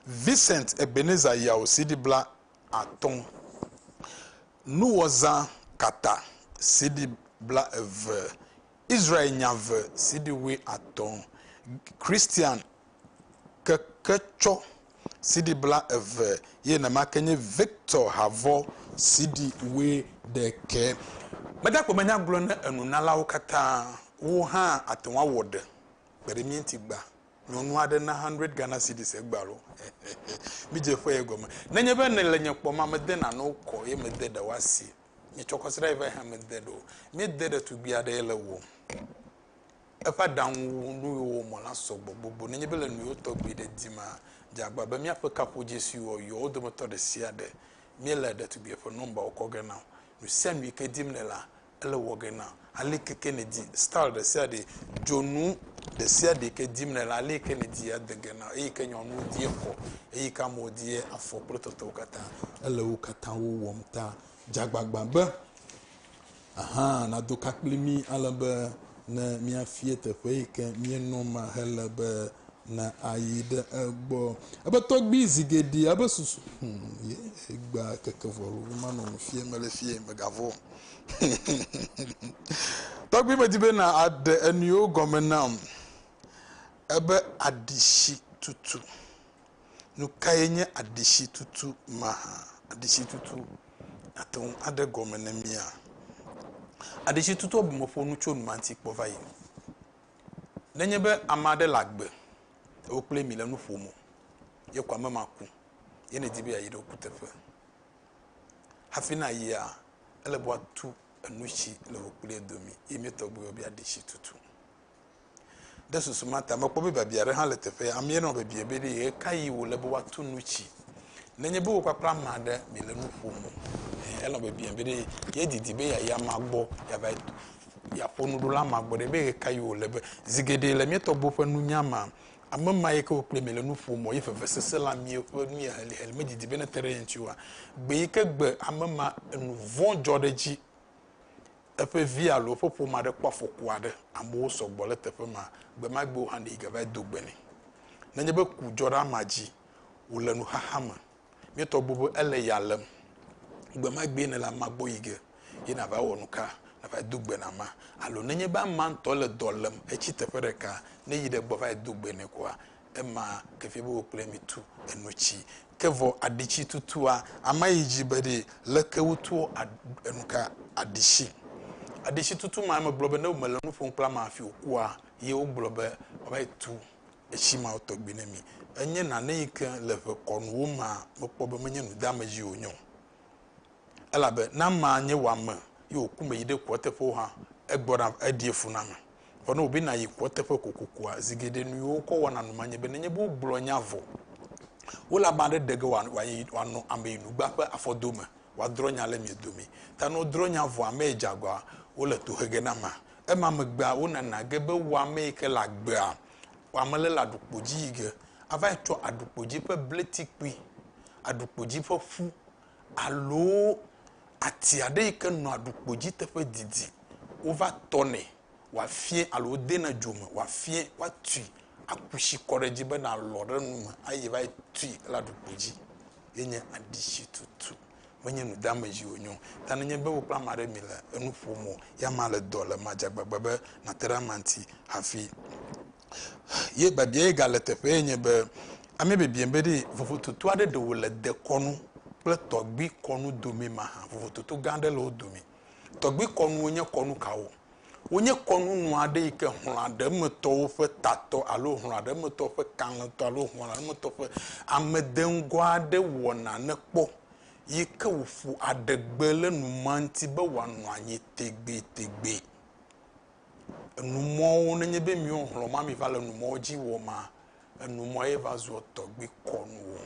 Vincent Ebenezer Yao Sidi Bla Aton. Nuoza Kata Sidi Bla Eve. Israel Nyave Sidi We Aton. Christian Kekecho Sidi Bla Eve. Ye na makenye Victor Havo Sidi We Deke. Mada ko manya glo na enunala ukata wo ha atenwa wode. Bere mienti gba. Nyonu ade na 100 Ghana cedis egbaro. Mi je fo egoma. Na nye be ne lenye kpoma mede na no ko ye mede da wasi. Ni chokosra eve ha mede do. Mi de to bia de ele wo. Efa dan nu wo mo la so gbogbo. Na nye be le nu yo to gbe de dima. Jagba be mi afeka po Jesu o yo do moto de siade. Mi le de to be for number okoge now. Nu sem wi ke dim ne la ele woge now. Ale ke Kennedy star de siade jonu de siade ke dim ne la ale Kennedy ya de gena e ke nyonu die ko e ka mo die afo prototo kata ele wo kata wo womta jagbagba be aha na do kaklimi alabe na mi afie te fe ke mi no ma helebe na ayide egbo abato gbi zigedi abesusu ye egba kekevoro ma no fie mele fie megavo togbi medibe na ade enyo gomenam ebe adishi tutu nu kayenye adishi tutu maha adishi tutu aton ade gomenamia adishi tutu obumofo nu chonu manti kpovayi nenyebe amade lagbe o kple mi le nu fomo ye kwa mama ku ye ne dibe ayi do kutefe hafina ya ele bo atu anuchi le o kple domi ye mi to gbe obi adishi tutu de susumata makpo be babiare ha le tefe amie no be bie be de kai wo le bo atu nuchi nenye be wo kwapra made mi le nu fomo ele be bie be de ye didibe ya magbo ya ba ya ponu do la magbo de be kai wo le be zigede le mi to bo fa nu nyama amama ye ko kple mele nu fomo ye fefe sese la mi nu ya hel me didi bene tere ntiwa gbe ke gbe amama nu von jodeji efe via lo popo ma de kwafo kwade amo so gbole tefe ma gbe ma gbe han de gaba dogbeni na nye be ku joda maji wole nu hahama mi to bobo ele yalem gbe ma gbe ne la magbo yige ye na ba wonu ka na ba dugbe na ma alo nenye ba man to le dolem e chi tefere ka ne yide gbo ba dugbe ne kwa e ma ke fi bo kle mi tu enuchi kevo adichi tutua ama yiji bede le ke wutu enuka adichi tutu ma globe na umele nu fon kla ma fi okua ye o globe ba tu e chi ma otogbi ne mi enye na ne yike le konu ma mo kpobe menye nu damaji onyo elabe na ma nye wa ma yo kuma yide kwotefo ha egbora adiefu na me for no obi na yi kwotefo kokokua zigede nu yo ko wana no manye be nenye bo gblo nyavo wola bande dege wa no ambe nu gba pa afodoma wa dronya le mi domi ta no dronya vo ame jagwa wo le to hege na ma ema megba wo nana ge be wa me ke la gbea wa me le la dukpodzi ge ava tso adukpodzi ƒe bletikpui adukpodzi ƒe fu alo ati aɖe yi ke nɔ adukpodzi teƒe didi wova tɔnɛ wafie alo dena dzome wafie watui akusi kɔ ɖe dzi bena lɔ ɖe nu me ayi va tui le adukpodzi yenye adisi tutu menye nu dame dzi wonyo ta nenye be wo kple ame aɖe mi le enu ƒom ya ma le dɔ le madzagbagba be nate ɖe ama ŋuti hafi ye babia ye gale teƒe ye nye be ame bebie be ɖi vovototo aɖe ɖe wòle dekɔnu kple tɔgbi kɔnu dome ma hã vovototo gã aɖe le wo dome tɔgbi kɔnuwo nye kɔnu kawo wonye kɔnu nu aɖe yi ke hlɔ̃ aɖe metɔwo ƒe tatɔ alo hlɔ̃ aɖe metɔ ƒe kalẽtɔ alo hlɔ̃ aɖe metɔ ƒe amedeŋgɔ aɖe wɔna ne kpɔ yi ke wòƒo aɖegbe le numa ŋuti be wòanɔ anyi tegbetegbe enumɔwo nenye be miwo hlɔ̃ ma mi va le numɔwo dzi wɔ ma enumɔ ye va zua tɔgbi kɔnuwo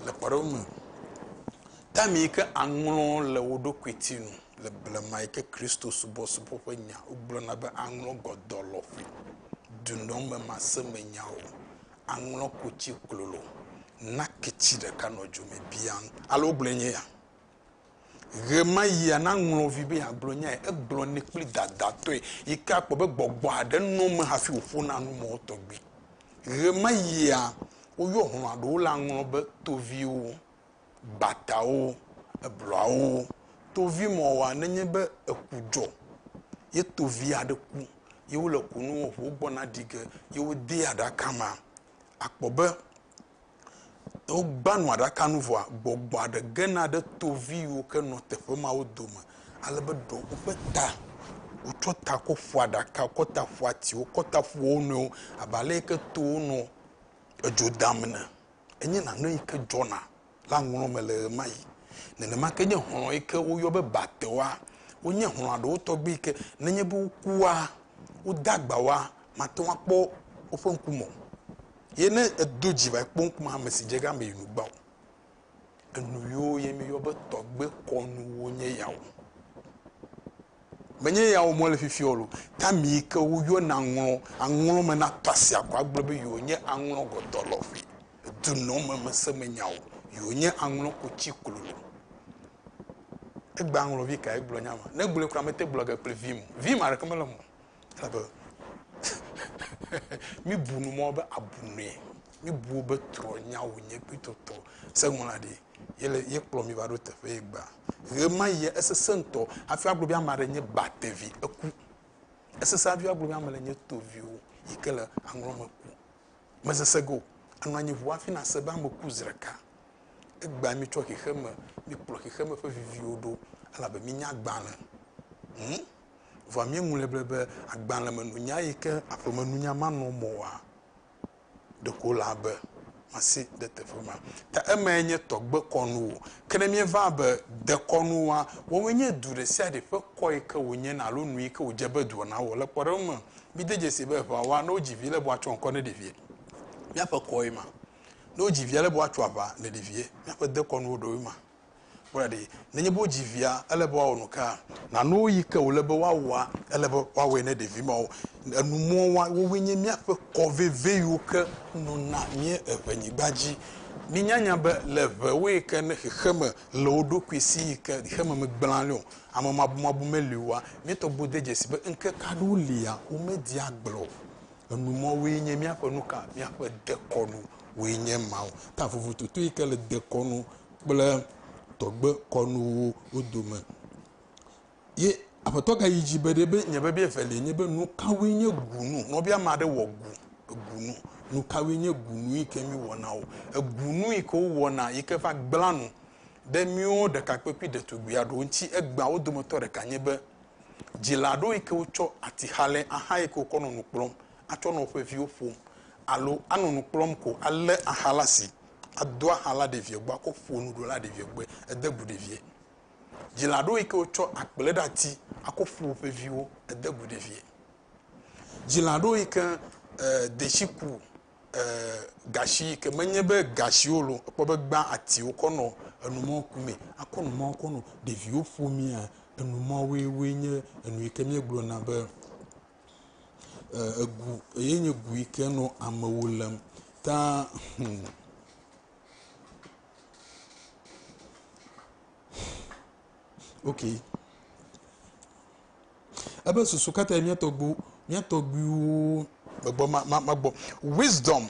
le kpɔɖewo me tami yi ke aŋlɔ le wo ɖokui tinu le blema yi ke kristo subɔsubɔ ƒe nya wogblɔna be aŋlɔ gɔdɔlɔƒe dunɔme maseme nyawo aŋlɔ kotsi klolo naketsi ɖeka nɔ dzome biaŋ alo wogblɔe nye ya ɣe ma yia na ŋlɔvi be agblɔ nya egblɔ ne kpli dadatɔe yi ke akpɔ be gbɔgbɔ aɖe nɔ me hafi wòƒona numɔwo tɔgbi ɣe ma yia woyɔ hlɔ̃ aɖewo le aŋlɔ be toviwo batawo ebloawo tovi mɔwa nenye be eku dzɔ ye tovi aɖe ku ye wole kunu ʋu gbɔna ɖi ge ye wode aɖaka ma akpɔ be wogba nu aɖaka nu vɔa gbɔgbɔ aɖe gena ɖe tovi yiwo ke nɔ teƒe ma wo dome ale be ɖewo woƒe ta wotsɔ ta kɔ ƒo aɖaka kɔ ta ƒo atiwo kɔ ta ƒo wo nɔewo abe ale yi ke towo nɔ edzo dam ne enye nane yi ke dzɔna le aŋlɔ me le ɣe ma yi nenema ke nye hlɔ̃ yi ke woyɔ be batewoa wonye hlɔ̃ aɖewo tɔgbi yi ke nenye be wokua wode agbawoa mate ŋu akpɔ woƒe ŋkume ye ne edo dzi va kpɔ ŋkume ame si dze ge ame yi nugba o enu yiwo ye mi yɔ be tɔgbe kɔnuwo nye yawo menye yawo mo le fifi o lo tami yi ke woyɔna aŋlɔ me na tɔ asi akɔ agblɔ be yiwo nye aŋlɔ gɔdɔlɔƒe dunɔme meseme nyawo yiwo nye aŋlɔ kotsi klolo egbe aŋlɔvi ka egblɔ nya ma ne gblɔe kura mete gblɔ ge kple vim aɖeke mele mo elabe mi bu numɔ be abunue mi bu be trɔ nyawo nye kpitɔtɔ seŋlɔ aɖe ye kplɔ mi va ɖo teƒe ye gba ɣe ma yi esese ŋutɔ hafi agblɔ be ame aɖe nye batevi eku esese hafi agblɔ be ame le nye toviwo yi ke le aŋlɔ me ku mesese go anɔ anyi ʋu hafi na se be ame ku zi ɖeka egba mi tsɔ xexeme mi kplɔ xexeme ƒe viviwo ɖo elabe mi nya agbalẽ vɔa mi ŋu le be agbalẽ me nunya yi ke aƒeme nunya ma nɔ mɔa ɖeko le abe masi ɖe teƒe ma ta eme nye tɔgbe kɔnuwo ke ne mi va be dekɔnuwoa wowoe nye du ɖe sia ɖe ƒe kɔ yi ke wonye na alo nu yi ke wodze be du na wɔ le kpɔɖewo me mi de dzesi be ʋawa ne wodzi vi le be woatsɔ ŋkɔ ne ɖevie miaƒe kɔ yi ma ne wodzi via le be woatsɔ aʋa ne ɖevie miaƒe dekɔnuwo ɖewo ma kpɔɖe nenye be wodzi via ele be woawɔ nu ka nanewo yi ke wole be woawɔa ele be woawɔe ne ɖevi mawo enumɔwoa wowoe nye miaƒe kɔ veve yiwo ke nɔna mie eʋenyigba dzi mi nyanya be le ʋewo yi ke ne xexeme le wo ɖokui si yi ke xexeme megblẽ le o ame mabumabu meli oa mietɔgbo de dzesi be ŋkeke aɖewo lia womedi agblɔ enumɔwoe nye miaƒe nuka miaƒe dekɔnu woe nye mawo ta vovototo yi ke le dekɔnu kple tɔgbe kɔnuwo wo dome ye aƒetɔ ga yi dzi be ɖe be nye be eveli nye be nu kawoe nye gunu nɔbia ame aɖe wɔ gunu nu kawoe nye gunu yi ke mi wɔna wo egunu yi ke wowɔna yi ke va gblẽ nu ɖe miwo ɖekakpui kpli ɖetugbi aɖewo ŋuti egbea wo dometɔ ɖeka nye be dzila aɖewo yi ke wotsɔ atixalẽ aha yi ke wokɔ nɔ nu kplɔm atsɔ nɔ woƒe viwo ƒom alo anɔ nu kplɔm ko alé aha la si ado aha la ɖevie gbɔ akɔ ƒo nu ɖo la ɖevie gbɔ ede gu ɖevie dzila aɖewo yi ke wotsɔ akplẽ ɖe ati akɔ ƒo woƒe viwo ede gu ɖevie dzila aɖewo yi ke deshi ku gashi yi ke menye be gashiwo lo kpɔ be gbã atiwo kɔ nɔ enumɔwo kume akɔ numɔwo kɔ nɔ ɖeviwo ƒomia enuma we nye enu ike mi glo na be egu yenye gu ike no amawulam ta okay ebe susu kata mi togbu gbogbo magbo wisdom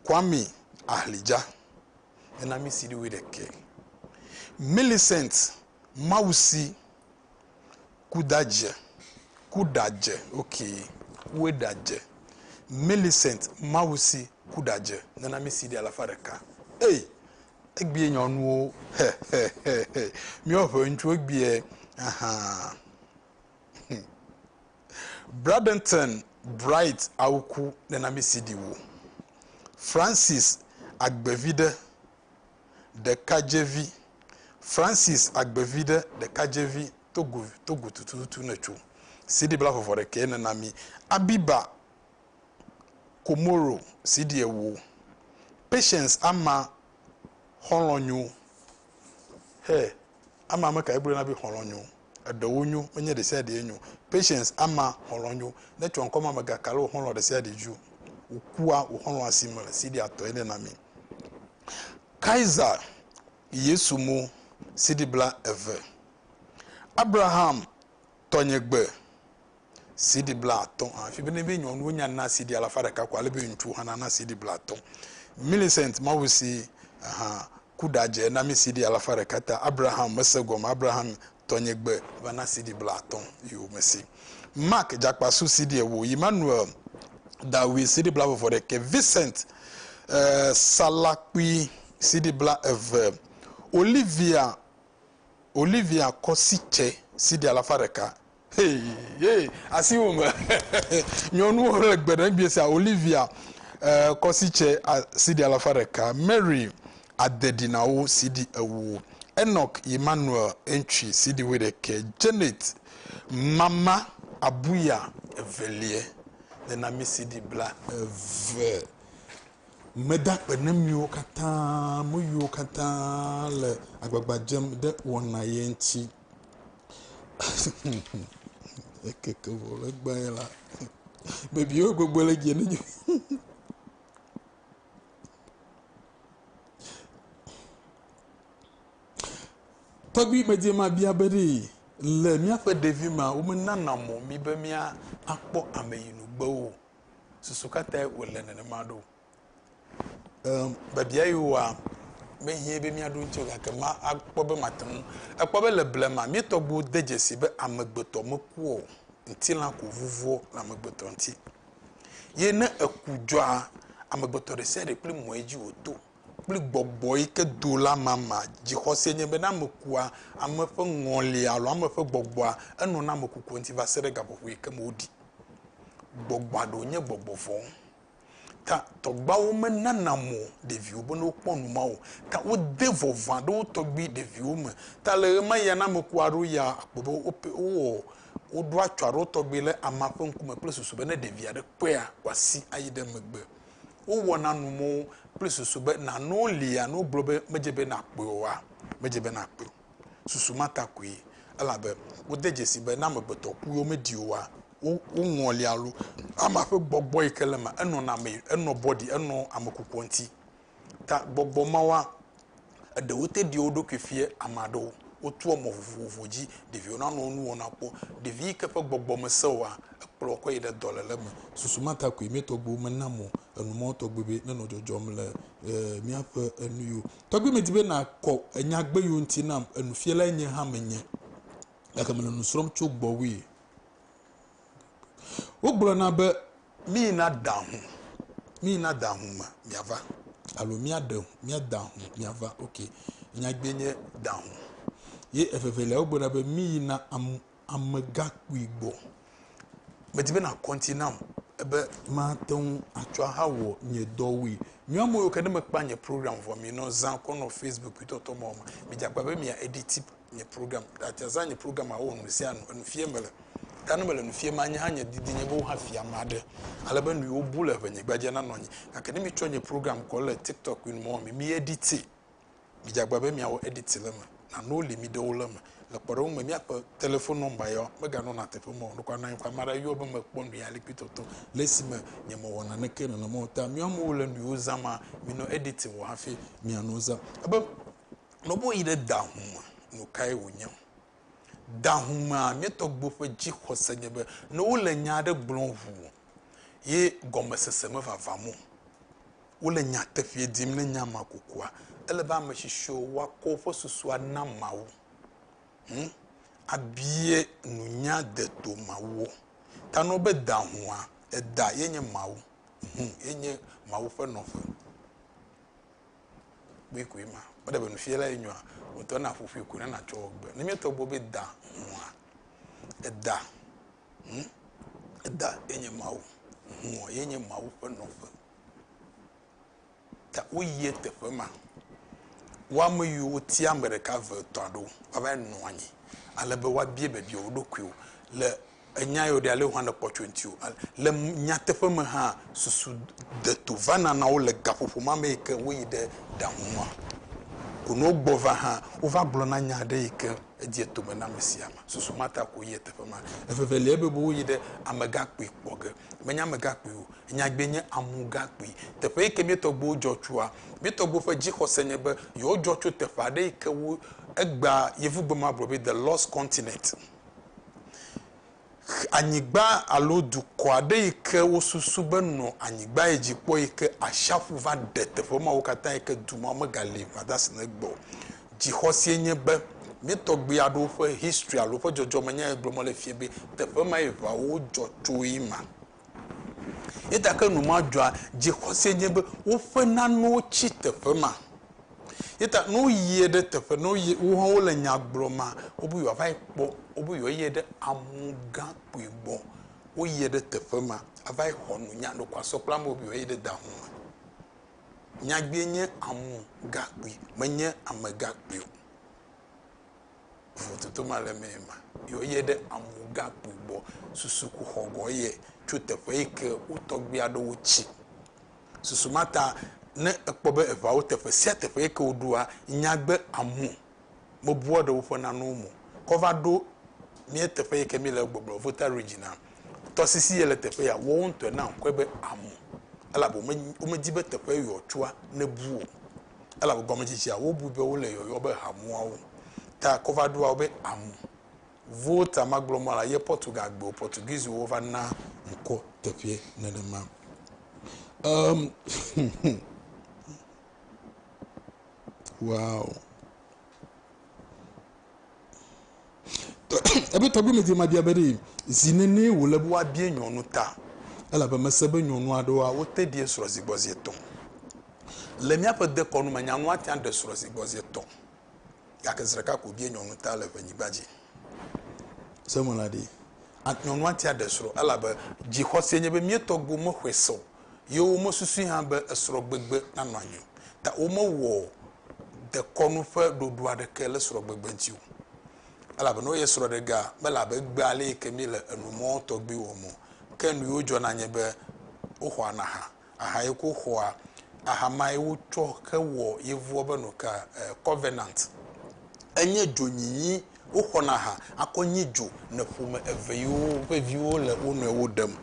Kwame Ahlija ena mi sidi we de ke Millicent Mausi Kudaje okay Wedaje Millicent Mausi Kudaje ena mi sidi alafareka egbie nyonu mi ofo ntwo egbie Bradenton Bright Auku ena mi sidi wo Francis Agbevide de Kajevi Francis Agbevide de Kajevi Togo tutu nacho Sidi Bla for the Ken Nami Abiba Komoro Sidi Ewo Patience Ama Holonyo Ama maka ebru na bi Holonyo Adawonyo onye de said enyo Patience Ama Holonyo Necho nkoma maga kalo honlo de said ju ukua honlo asimala Sidi ato ene nami Kaiser Yesumo Sidi Bla Eve Abraham Tonyegbe Sidi Bla Ton afi bene be nyon wonya na Sidi alafara ka kwale be ntu hana na Sidi Bla Ton Millicent Mawusi Kudaje na mi Sidi alafara kata Abraham Mesegom Abraham Tonyegbe bana Sidi Bla Ton yo mesi Mark Jakpasu Sidi Ewo Emmanuel Dawi Sidi Bla for the ke Vincent Salakwi Sidi Bla Eve Olivia Kosiche Sidi Alafareka hey asiwoma nyonu ole gbere biesa Olivia Kosiche Sidi Alafareka Mary Adedinawo Sidi Ewu Enoch Emmanuel Entry Sidi Wedeke Janet Mama Abuya Evelie na mi Sidi Bla Eve meda penamio kata moyo kata le agbagba jem de wona yenti ekeke vole gbaela baby o gbogbo le je ni togbi meje ma bia beri le mi afa devi ma o nana mo mi be mi akpo ameyinu gbo susu kata wole nene mado babia yiwa me hie be mi adu nti ga ma akpobe matem akpobe le blema mi togbo dejesi be amegbeto mekuo nti la ko vuvuo la amegbeto nti ye na akudwa amegbeto de se de pli moeji oto pli gbogbo ike dola mama ji hose nye be na mekua amefe ngoli alo amefe gbogbo eno na mekuku nti va sere gabo ike modi gbogbo do nye gbogbo fo ta togba wo menana mo devi wo no ponu ma wo ta wo devovan do togbi devi wo me ta le ma ya na mekuaru ya akpobo o do atwaro togbi le amafe nkume plesusu be na devi ade kwea wasi ayide megbe wo wona no mo plesusu be na no lia no blobe mejebe na kpewa mejebe na kpe susu mata kwe ala be wo dejesi be na megbeto ku yo mediowa o ngoli alu ama fe gbogbo ikelema eno na me eno body eno amakuko nti ta gbogbo mawa de wote di odo kefie amado otu omo fufufuji de vi ona no nu ona po de vi ke fe gbogbo mesewa ekplo ko ide dolele me susumata ko imeto gbo menamo enu mo to gbebe na no jojom le mi afa enu yo to gbe medibe na ko enya gbe yo nti na enu fiela enye ha menye akamelo no srom chugbo wi Ogbo na be mi na dahu ma miava alo mi adahu miava okay nya gbenye dahu ye efefele ogbo na be mi na amega kwigbo metibe na continent ebe ma ton atwa hawo nye dowi mi amo yo kede me kpanye program for me no zan ko no Facebook to to mo mi jakpa be mi edit nye program that azanye program a won si anu fie mele tanumele no fie manya hanya didinye bo ha fie amade alaba nu obula venye gbaje na nonye akademi chonye program ko le TikTok in mo mi edit bijagba be mia wo edit lema na no limi de wolema le poro me mia telephone number yo me ga no na tepo mo no kwa na kwa mara yo be me kpon ya le pitoto lesime nyemo wona ne ke na mo ta mi mo le nu uzama mi no edit wo afi mi anoza aba no bo ide da hu no kai wonya da hu ma mi to gbo fa ji khosanye be no wole nya de blon hu ye gomesese me vava mo wole nya tefie dim ne nya makokua ele ba ma shisho wa ko fo susu anamawo abie nunya de to mawo ta no be da ho a eda yenye mawo yenye mawo fe no fe bi ku ima bada be no fiela enyo a o to na fofu ku na cho ogbe ne mi to bo be da ho a eda eda yenye mawo yenye mawo fe no fe ta uye te fe ma wa mu yu ti America ve todo aba no anyi alebe wa bie be bio do ku le enya yo de ale ho na opportunity le nya te fe ma ha susu de to vana na o le gafofo ma me ke wo yi de da ho kuno gbova ha o va blona nya de ke edie to me na mesiama susu mata ko ye te fe ma efefe le be bo yi de amaga pe poge menya amaga pe o nya gbenye amuga pe te fe ke mi to gbo jotwa mi to gbo fa ji khosenye be yo jotwa te fa de ke wo egba yevu gbo ma bro be the lost continent anyigba alodu ko ade ke wo susu be no anyigba ejipo ke ashafu va de te fe ma wo kata ke duma magale that's na gbo ji khosenye be mi to gbe ado for history alo for jojo manya egbo mo le fie be te fe ma eva wo joto ima eta ka no ma dwa ji khosenye be wo fe na no chi te fe ma eta no ye de te fe no ye wo le nya gbro obu yo vai po obu yo ye de amuga pegbo wo ye de te fe ma avai honu nya no kwa sopla mo obu yo ye de da ho nya gbenye amuga pe menye amaga pe foto to male mema yo ye de amuga pegbo susuku hogo ye twete fe ke utogbi ado wo chi susumata ne ekpobe eva wo tefe sete fe ke odua nyagbe amu mo buodo wo fo na no mu cover do mi tefe ke mi le gbogbo voter regional to sisi ele tefe ya wo nto na kwebe amu ala bo me jibe tefe yo twa na buo ala bo gomechichi a wo bu be wo le yo be hamu awo ta cover do wo be amu vote amaglo mala ye Portugal gbo Portuguese wo va na nko tefe na de ma wow ebe to bi me di ma dia beri zinene wo le bo abie nyonu ta ala ba masebe nyonu ado a wo tedie soro zigbozie ton le mia pe de konu ma nyanu ati ande soro zigbozie ton ya ke zreka ko bie nyonu ta le vanyibaji someone di at nyonu ati ande soro ala ba ji hosenye be mieto go mo hweso yo mo susu ha be soro gbegbe na nwanyu ta o mo wo de konu fe dodo ade kele soro gbegbe ntiu ala ba no ye soro de ga be la be gba ale ke mi le enumo to gbe wo mo ken yo jo na nye be o ho na ha aha ye ko ho a aha mai wo to ke wo ye vuo be no ka covenant enye jonyinyi o ho na ha akonyi jo na fuma eveyo be viwo le wo no wo dem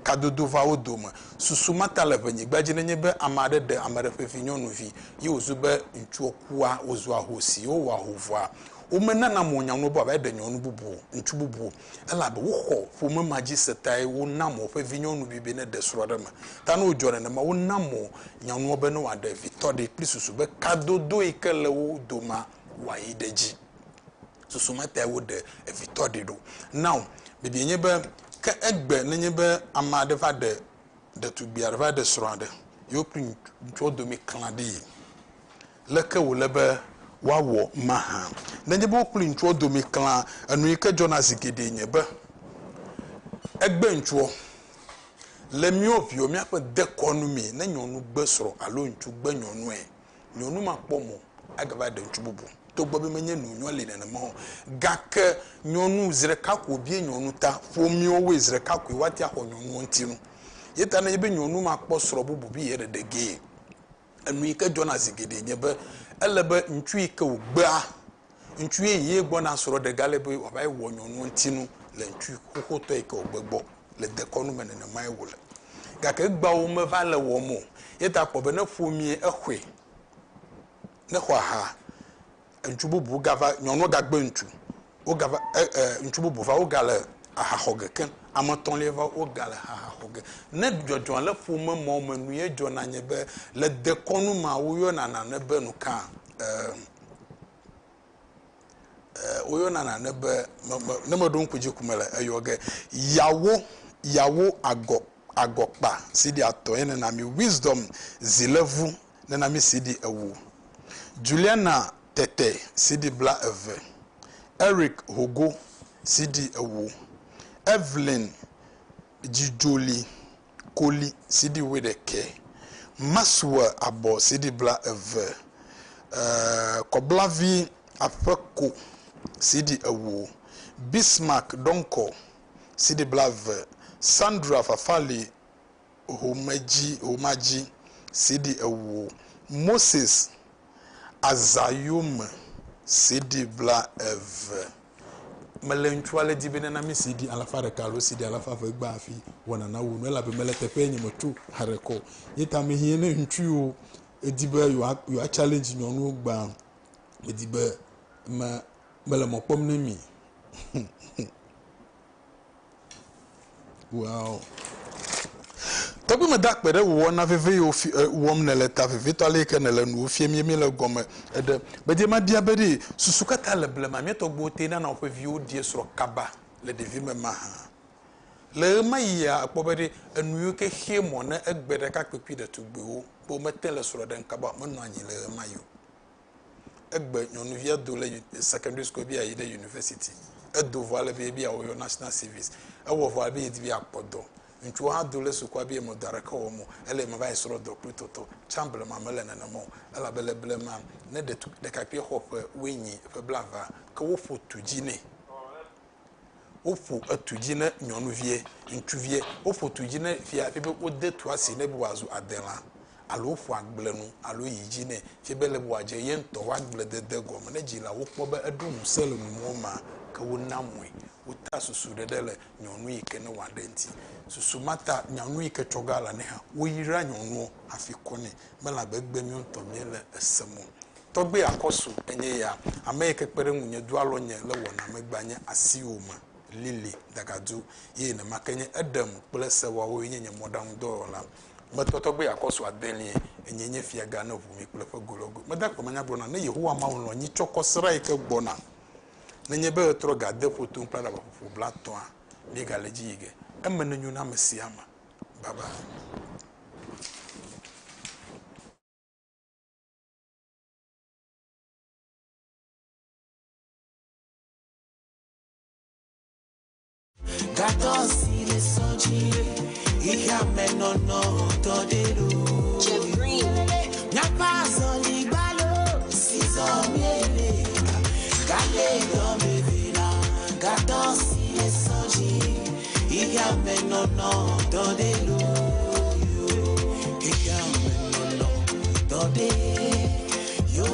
kadodo va odoma susumata le venye gbaji nenye be amade de amade fefinyo no vi ye ozube ntuokua ozu ahosi o wa hovua o mena na monya no bo ba de nyonu bubu ntu bubu ela be wo ho fo me magi setai wo namo fefinyo no bibe ne de srodema ta no ojore ne ma wo namo nyanu be no ade vitode plus susube kadodo ikele wo doma wa ideji susumata wo de vitode do now bibi enye be ka egbe nenye be amade va de to biar va de srande yo prin nchodo mi klande leke wo lebe wawo maha nenye bo prin nchodo mi klan anu ike Jonas gede nye be egbe ncho le mi ovio mi afa de economy na nyonu gbe sro alo nchu gbe nyonu nyonu ma pomo agava de nchu bubu to gbo be menye nu nyo le na mo gake nyonu zire kako bie nyonu ta fomi owe zire kako wati aho nyonu nti no yeta na yebe nyonu ma kpo soro bubu bi ye de ge anu ike Jonas gede nye be elebe ntui ke ogbea ntui ye gbɔ na sɔrɔ de gale be waba wɔ nyɔnu ntinu le ntui xoxotɔ yi ke ogbegbo le dekɔnu me nenema wo le gake gbawo me va le wɔ mo ye ta kpɔ be ne ƒomie exɔe ne xɔ aha ntsu bubu gava nyɔnu gagbe ntsu wo gava ntsu bubu va wo gale aha xɔ geke ametɔ̃lia va wo gale aha xɔ ge ne dzɔdzɔ le ƒome mɔ me nu ye dzɔna nye be le dekɔnu ma wo yɔna nane be nu ka wo yɔna nane be ne me ɖo ŋku dzi kume le eyɔ ge yawo agɔkpa si di atɔ ye nena mi wisdom zilevu nena mi si di ewo Juliana Tete si di bla eve Eric Hogo si di ewo Evelyn Jijoli Koli si di wedeke Maswa Abo si di bla eve Koblavi Apeko si di ewo Bismarck Donko si di bla eve Sandra Fafali Homaji si di ewo Moses Azayum si di bla eve melentuale di benena mi si di alafa de kalo si di alafa fa gba afi wona na wo no la be melete pe enyi motu hareko yeta me hie ne ntwi o edibe you are challenge nyonu gba edibe ma mele mopom ne mi wow tɔgbi me da kpe ɖe wɔ na veve yo wɔm ne le ta veve tɔ ale ke ne le nu fie mi le gɔme eɖe bedie ma bia be ɖi susu kata le blema mi tɔgbo te na woƒe viwo die srɔ̃ kaba le ɖevi me ma ha le ma yia akpɔ be ɖi enu yiwo ke xie mɔ ne egbe ɖeka kpekpi ɖetugbiwo bo mete le srɔ̃ ɖe kaba menɔ anyi le ma yo egbe nyɔnuvia do le secondary school bi ayi ɖe university edo vɔ ale bi awo yɔ national service ewɔ vɔ ale bi yedi bi akpɔdɔ ntsu ha do le sukua bi mo dara ka wo mo ele ma vai sro do plutoto chambre ma mele na mo ela bele bele ma ne de ka pi hope wenyi fe blava ka wo fotu jine wo fu atuji ne nyonu vie ntsu vie wo fotu jine fia pe wo de to asi ne bi wazu adela alo fu agblenu alo yiji ne fe bele bo aje ye nto wa agble de go mo ne jila wo kpo be edu musele mu ma ka wo namwe wo ta susu de le nyonu yi ke ne wa denti susu mata nyanu yi ke tsogala ne ha wo yira nyonu afikone mela begbe mi onto mi le esemo togbe akoso enye ya ame ke kpere munye du alo nye le wona megbanye asioma lili dagadu ye na makenye edem kple sewa wo yenye modam do la metotogbe akoso adeli enye fia ga na vumi kple fe gologo medakpo manya brona ne yehowa ma won nyi chokosra yi ke gbona nenye be tro ga de foto mpla da fu blaton a mi ga leji yige emene nyu na mesiama baba Gatos il sonji il y a menono todelu nyapa zoli balo si zomiele gale do me vina gatos il sonji il y a menono todelu il y a menono tode yo